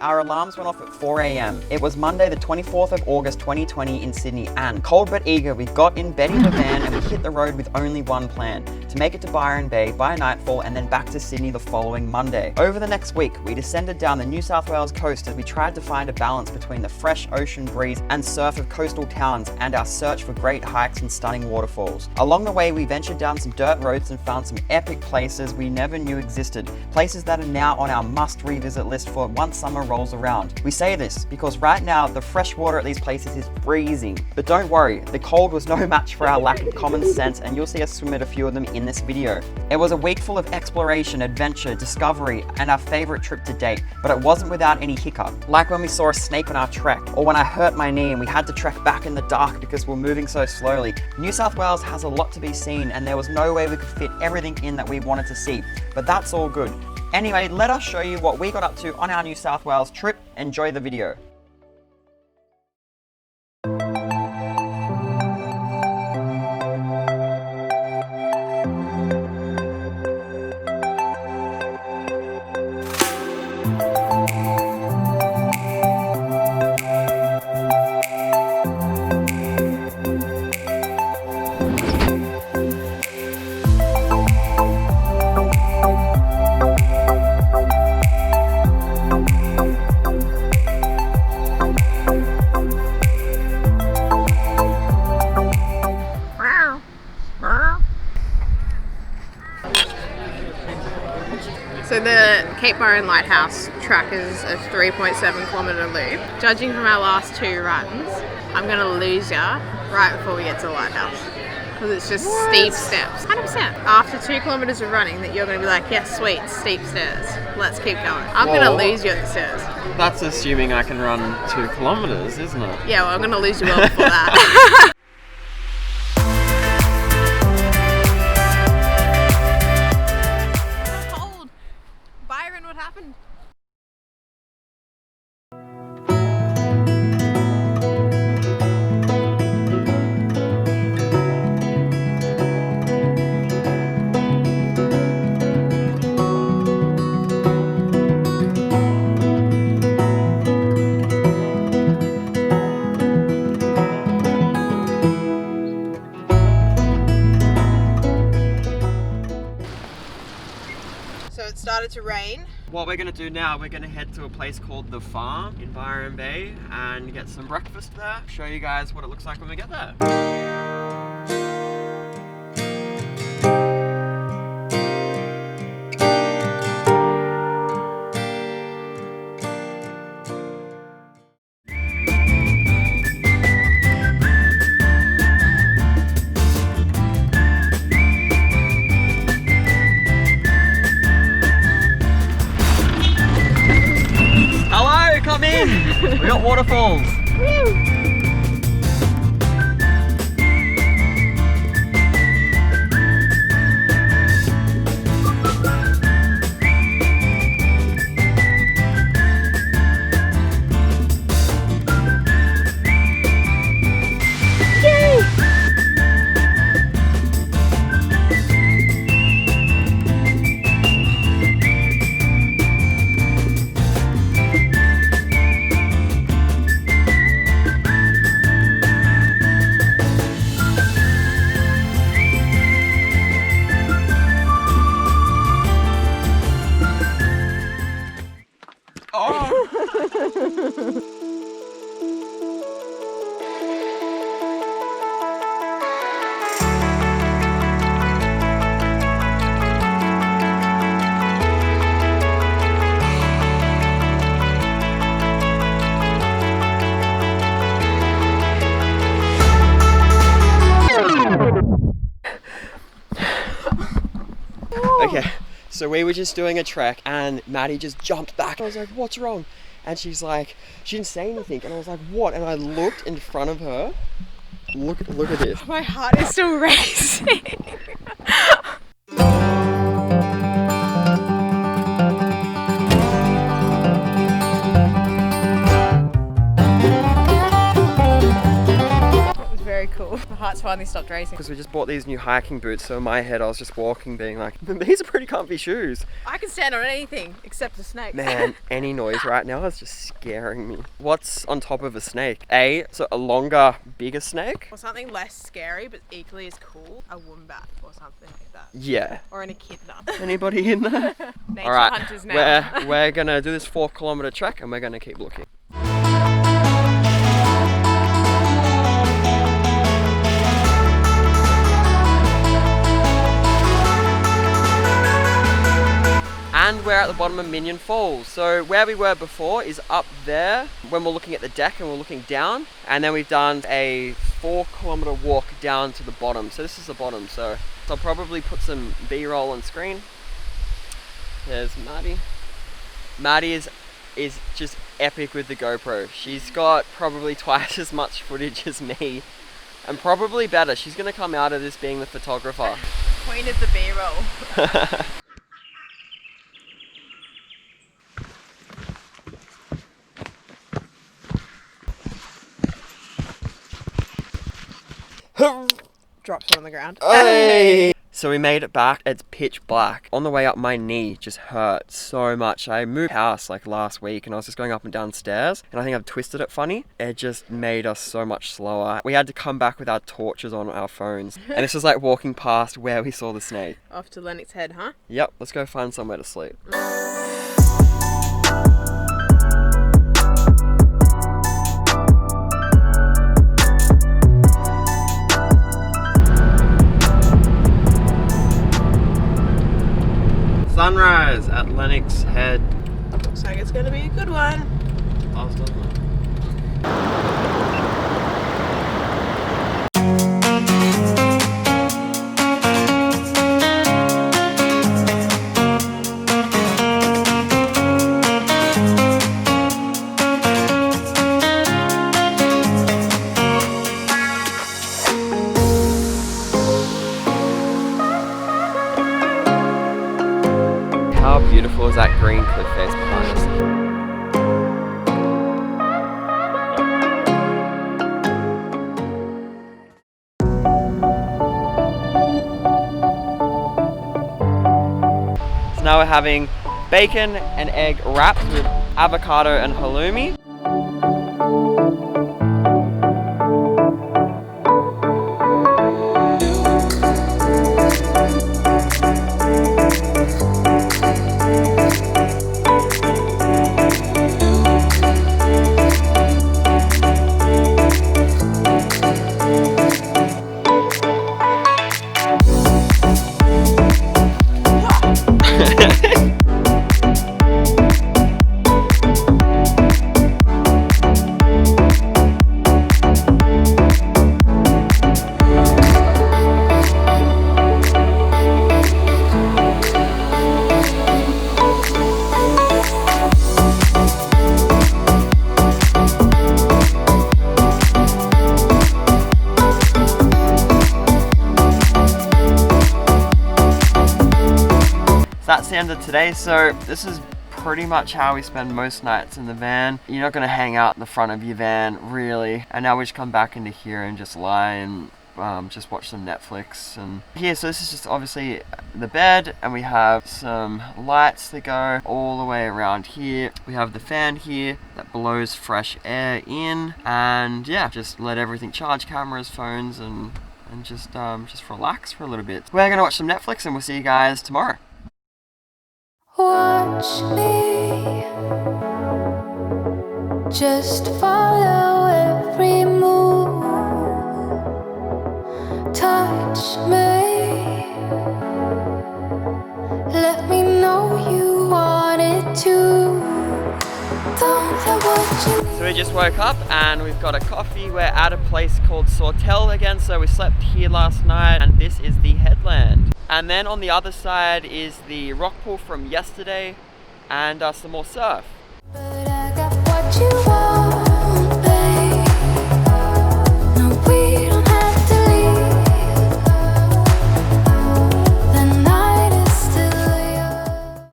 Our alarms went off at 4 AM. It was Monday the 24th of August 2020 in Sydney, and cold but eager, we got in Betty the van and we hit the road with only one plan: to make it to Byron Bay by nightfall and then back to Sydney the following Monday. Over the next week, we descended down the New South Wales coast as we tried to find a balance between the fresh ocean breeze and surf of coastal towns and our search for great hikes and stunning waterfalls. Along the way, we ventured down some dirt roads and found some epic places we never knew existed, places that are now on our must revisit list for once summer rolls around. We say this because right now the fresh water at these places is freezing, but don't worry, the cold was no match for our lack of common sense, and you'll see us swim at a few of them in this video. It was a week full of exploration, adventure, discovery, and our favorite trip to date, but it wasn't without any hiccup, like when we saw a snake on our trek, or when I hurt my knee and we had to trek back in the dark because we're moving so slowly. New South Wales has a lot to be seen, and there was no way we could fit everything in that we wanted to see, but that's all good. Anyway, let us show you what we got up to on our New South Wales trip. Enjoy the video. So the Cape Byron Lighthouse track is a 3.7 kilometre loop. Judging from our last two runs, I'm going to lose ya right before we get to the lighthouse. Because it's just steep steps. 100%. After 2 kilometres of running that you're going to be like, yes, sweet, steep stairs. Let's keep going. I'm going to lose you at the stairs. That's assuming I can run 2 kilometres, isn't it? Yeah, well, I'm going to lose you well before that. What happened? So it started to rain. What we're going to do now, we're going to head to a place called The Farm in Byron Bay and get some breakfast there. Show you guys what it looks like when we get there. Come in! We got waterfalls! Okay, so we were just doing a trek and Maddie just jumped back. I was like, what's wrong? And she's like, she didn't say anything. And I was like, what? And I looked in front of her. Look at this. My heart is still racing. That was very cool. My heart's finally stopped racing. Because we just bought these new hiking boots, so in my head I was just walking being like, these are pretty comfy shoes. I can stand on anything except a snake. Man, any noise right now is just scaring me. What's on top of a snake? So a longer, bigger snake? Or something less scary but equally as cool. A wombat or something like that. Yeah. Or an echidna. Anybody in there? Nature All right, hunters now. we're gonna do this 4-kilometer trek and we're gonna keep looking. And we're at the bottom of Minion Falls. So where we were before is up there when we're looking at the deck and we're looking down. And then we've done a 4-kilometer walk down to the bottom. So this is the bottom. So I'll probably put some B-roll on screen. There's Maddie. Maddie is just epic with the GoPro. She's got probably twice as much footage as me. And probably better. She's gonna come out of this being the photographer. Queen of the B-roll. Drops it on the ground. Hey! So we made it back. It's pitch black. On the way up, my knee just hurt so much. I moved house like last week and I was just going up and down stairs and I think I've twisted it funny. It just made us so much slower. We had to come back with our torches on our phones. And this was like walking past where we saw the snake. Off to Lennox Head, huh? Yep, let's go find somewhere to sleep. Sunrise at Lennox Head. Looks like it's gonna be a good one. How beautiful is that green cliff face behind us? So now we're having bacon and egg wraps with avocado and halloumi. That's the end of today. So this is pretty much how we spend most nights in the van. You're not gonna hang out in the front of your van really. And now we just come back into here and just lie and just watch some Netflix. And here, so this is just obviously the bed, and we have some lights that go all the way around here. We have the fan here that blows fresh air in, and yeah, just let everything charge, cameras, phones, and just relax for a little bit. We're gonna watch some Netflix and we'll see you guys tomorrow. Watch me, just follow every move. Touch me, let me know you wanted to. Don't let what you need. So we just woke up and we've got a coffee. We're at a place called SAWTELL again, so we slept here last night, and this is the headland. And then on the other side is the rock pool from yesterday and some more surf. But I got what you want, babe. No, we don't have to leave. The night is still young.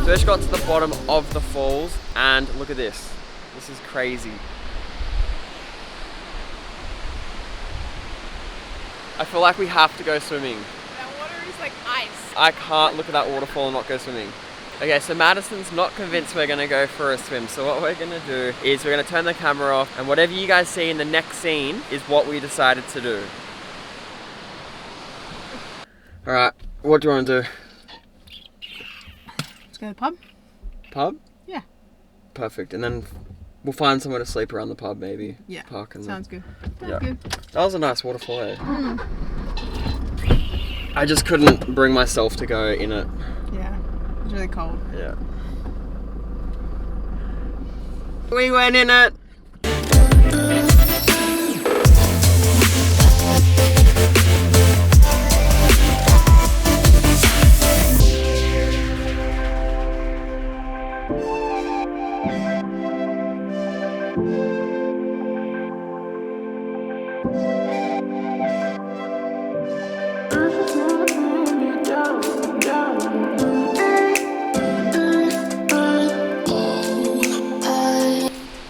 So we just got to the bottom of the falls and look at this. This is crazy. I feel like we have to go swimming. That water is like ice. I can't look at that waterfall and not go swimming. Okay, so Madison's not convinced we're gonna go for a swim. So what we're gonna do is we're gonna turn the camera off, and whatever you guys see in the next scene is what we decided to do. All right, what do you want to do? Let's go to the pub. Pub? Yeah. Perfect, and then we'll find somewhere to sleep around the pub maybe. Yeah, Park and sounds good. Yeah. Good. That was a nice waterfall, eh? I just couldn't bring myself to go in it. Yeah, it's really cold. Yeah. We went in it!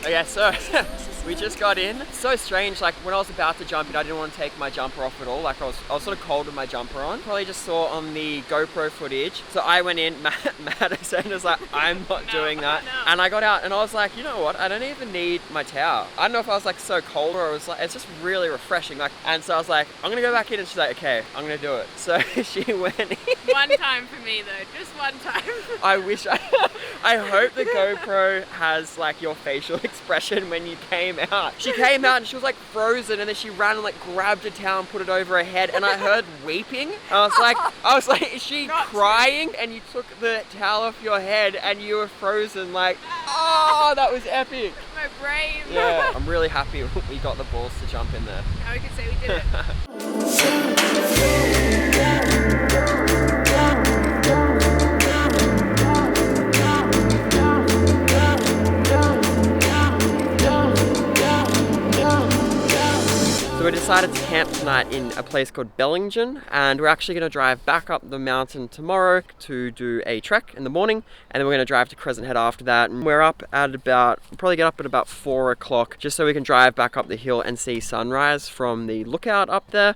Okay, so we just got in. It's so strange, like when I was about to jump in, I didn't want to take my jumper off at all. Like I was sort of cold with my jumper on. Probably just saw on the GoPro footage. So I went in, Madison was like, I'm not doing that. No. And I got out and I was like, you know what? I don't even need my towel. I don't know if I was like so cold or it was like, it's just really refreshing. Like, and so I was like, I'm gonna go back in, and she's like, okay, I'm gonna do it. So she went in. One time for me though, just one time. I wish I hope the GoPro has like your facial expression when you came out. She came out and she was like frozen, and then she ran and like grabbed a towel and put it over her head, and I heard weeping. I was like, is she crying? And you took the towel off your head and you were frozen, like, oh, that was epic. My brain. Yeah, I'm really happy we got the balls to jump in there. Now we can say we did it. So we decided to camp tonight in a place called Bellingen, and we're actually going to drive back up the mountain tomorrow to do a trek in the morning, and then we're going to drive to Crescent Head after that. And we're up at we'll probably get up at about 4 o'clock, just so we can drive back up the hill and see sunrise from the lookout up there.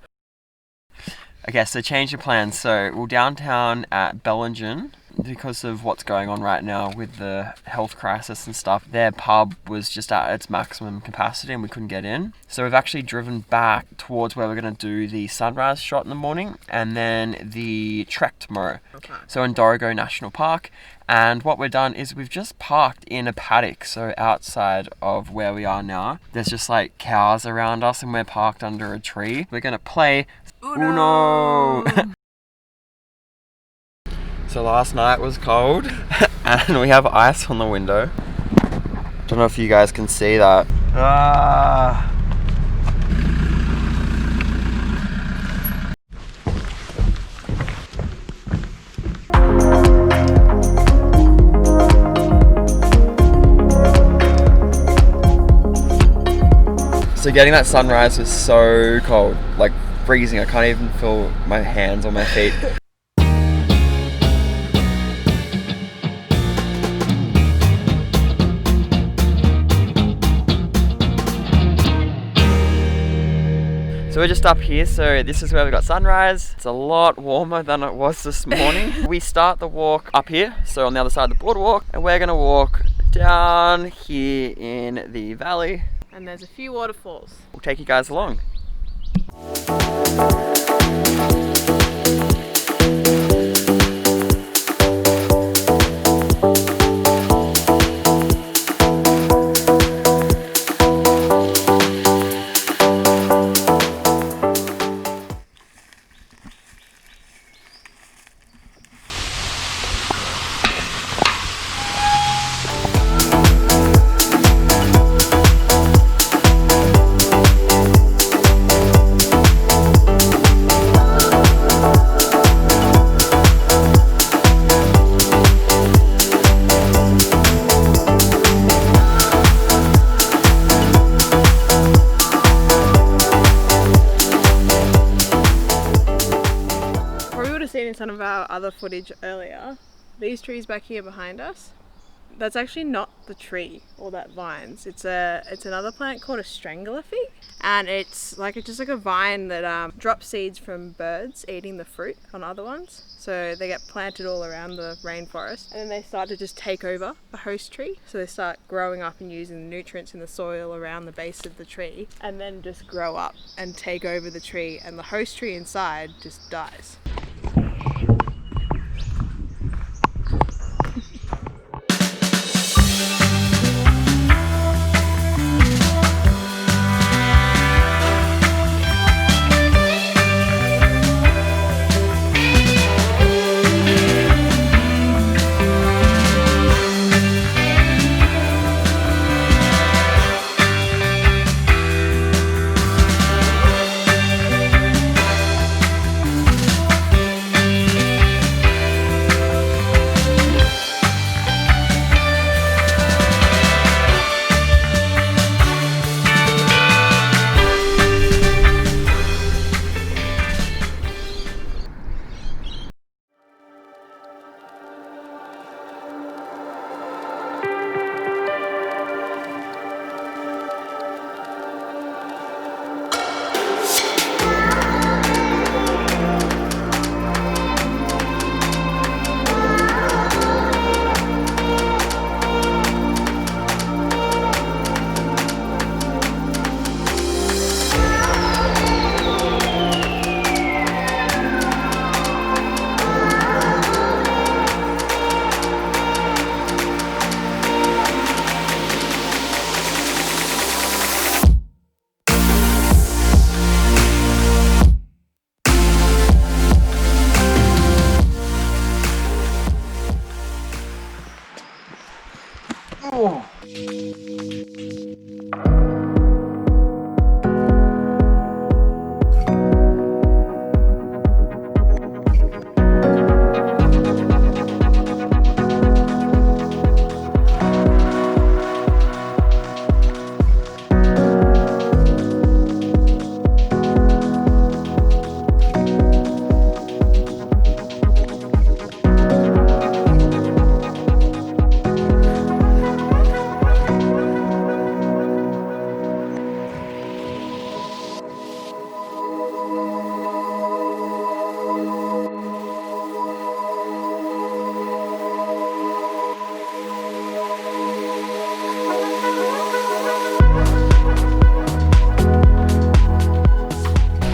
Okay, so change of plans. So we're downtown at Bellingen. Because of what's going on right now with the health crisis and stuff, their pub was just at its maximum capacity and we couldn't get in. So we've actually driven back towards where we're going to do the sunrise shot in the morning and then the trek tomorrow. Okay. So in DORRIGO National Park. And what we've done is we've just parked in a paddock, so outside of where we are now. There's just like cows around us and we're parked under a tree. We're going to play Uno! So last night was cold and we have ice on the window. Don't know if you guys can see that. So getting that sunrise was so cold, like freezing. I can't even feel my hands or my feet. So we're just up here, so this is where we got sunrise. It's a lot warmer than it was this morning. We start the walk up here, so on the other side of the boardwalk, and we're gonna walk down here in the valley. And there's a few waterfalls. We'll take you guys along. Some of our other footage earlier, these trees back here behind us, that's actually not the tree or that vines. It's another plant called a strangler fig, and it's just like a vine that drops seeds from birds eating the fruit on other ones. So they get planted all around the rainforest, and then they start to just take over a host tree. So they start growing up and using the nutrients in the soil around the base of the tree, and then just grow up and take over the tree, and the host tree inside just dies.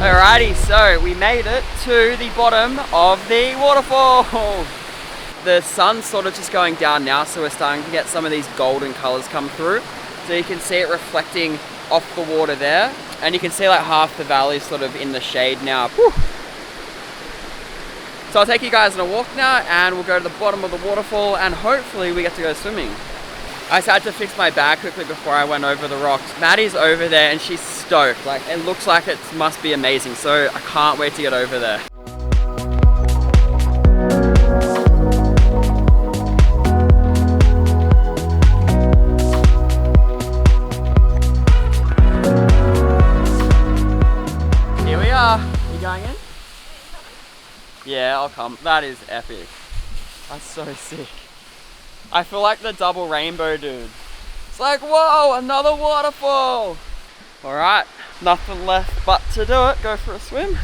Alrighty, so we made it to the bottom of the waterfall. The sun's sort of just going down now, so we're starting to get some of these golden colors come through. So you can see it reflecting off the water there, and you can see like half the valley sort of in the shade now. Whew. So I'll take you guys on a walk now, and we'll go to the bottom of the waterfall, and hopefully we get to go swimming. I just had to fix my bag quickly before I went over the rocks. Maddie's over there and she's stoked. Like, it looks like it must be amazing, so I can't wait to get over there. Here we are. You going in? Yeah, I'll come. That is epic. That's so sick. I feel like the double rainbow dude. It's like, whoa, another waterfall. All right, nothing left but to do it. Go for a swim.